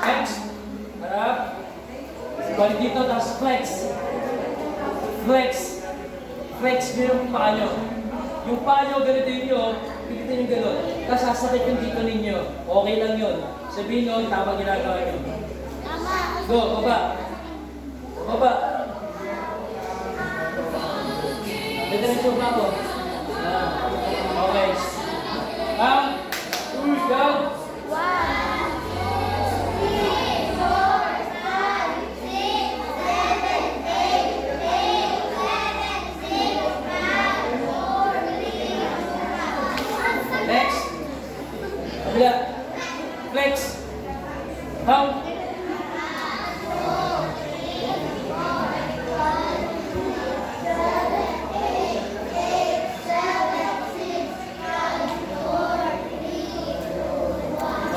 Next. Harap. Balik dito, tapos flex. Flex. Flex nyo yung paa nyo. Yung paa nyo, ganito nyo. Pigitin yung gano'n. Tapos sasakit yung dito ninyo. Okay lang yun. Sabihin nyo, tama ginagawa nyo. Go, baba. Baba. Diretso ba ako? Okay. Go. Next. Kabila. Flex. Count.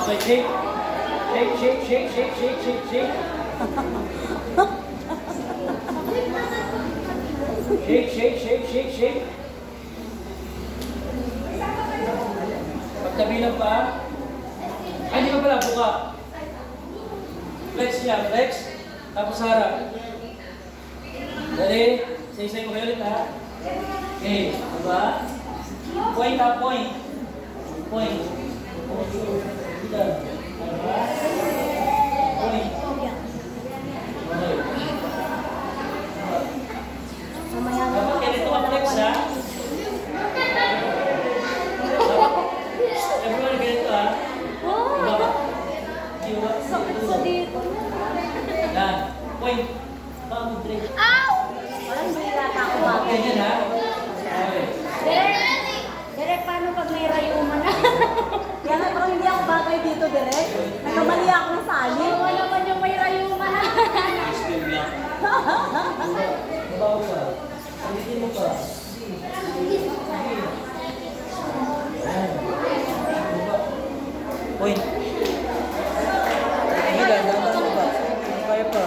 Okay, shake. Shake, shake, shake, shake, shake, shake, shake. Shake, shake, shake, shake, shake. Pagkabilang pa. Ay, di ba pala, buka. Flex niya, flex. Tapos harap. Dali. Say-say mo kayo ulit, ha? Okay, diba? Point, ha? Point. Point. Point. Dapat ganito ang flex, ha? Everyone ganito, ha? Diba? Diba? Sa dito. Yan. Point. Bago break. Parang hindi yata ako bagay. Ganyan, ha? Okay. Direk, paano pag may rayuma na? Kaya nga parang hindi ako bagay dito, Direk. Nagkamali ako ng sali. Oo naman yung may rayuma na. Still lang. Babaw ka. Ulitin mo pa. Point. Hindi lang, dapat mo pa. Kaya pa.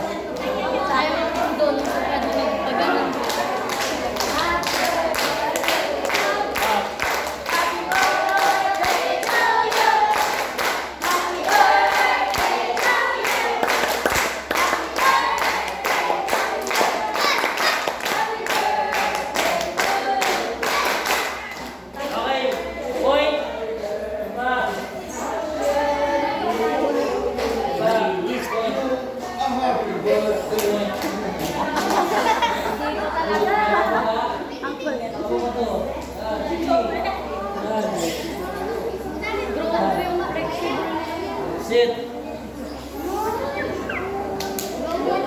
Sayo ko doon. Kaya doon nagpaganon. Okay. Point. Pa. Dito talaga. Ang kulit. Grabe yung affection. Sit.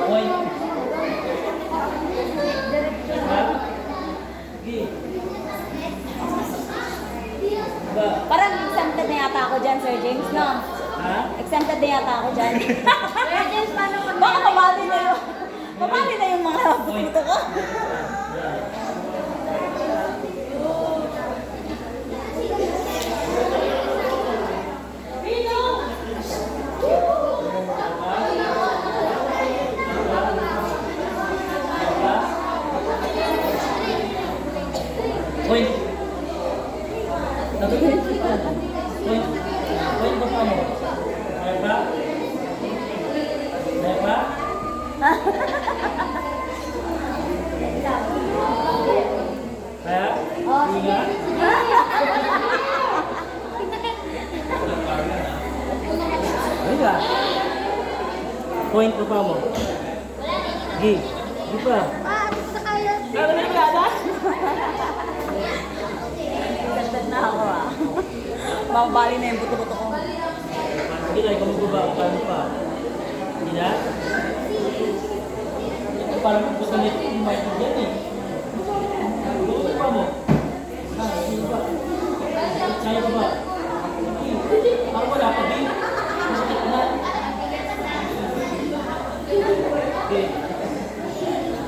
Point. Ha? Sige. Ba? Parang exempted na yata ako dyan, Sir James, no? Ha? Exempted na yata ako dyan. Sir James, paano pag... Baka pabali na yung... Pabali na yung mga dito ko. ka. Point pa mo. Gi. Gi pa. Di ko na kaya. Ano na kada? Ganda na ako Babali na yung buto-buto ko. Hindi na, ikaw magbaba. Paano pa? Hindi na? Ito parang gusto nito yung mic mo yan eh. Buto pa mo. Sige pa. Kaya ka ba? Ako wala pa din. Masakit na. Okay.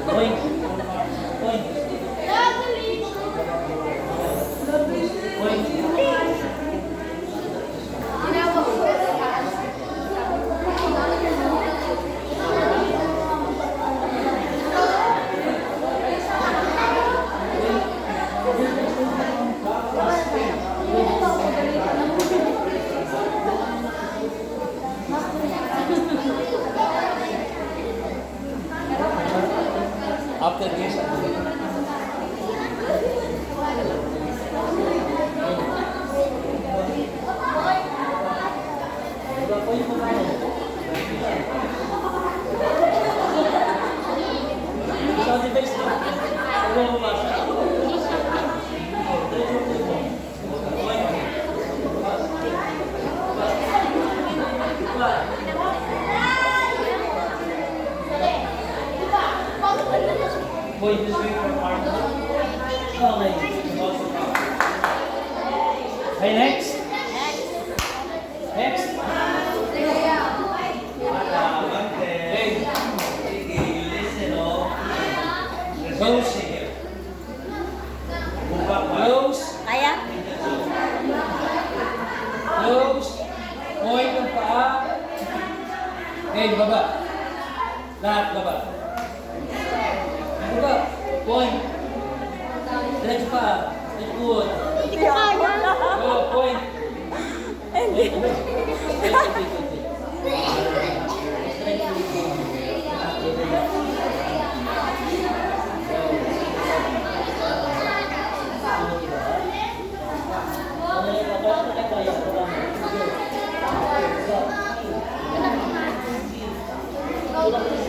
Point. Point. Point. After this, point this way from Mark. Okay. Okay, next. Next. Hey. Listen, oh. Close. Close. Kaya? Close. Point ng paa. Okay, baba. Lahat baba. Baba. Point. Diretso pa. Likod. Hindi ko kaya. Oh, point. Hindi.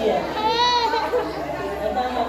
Siya.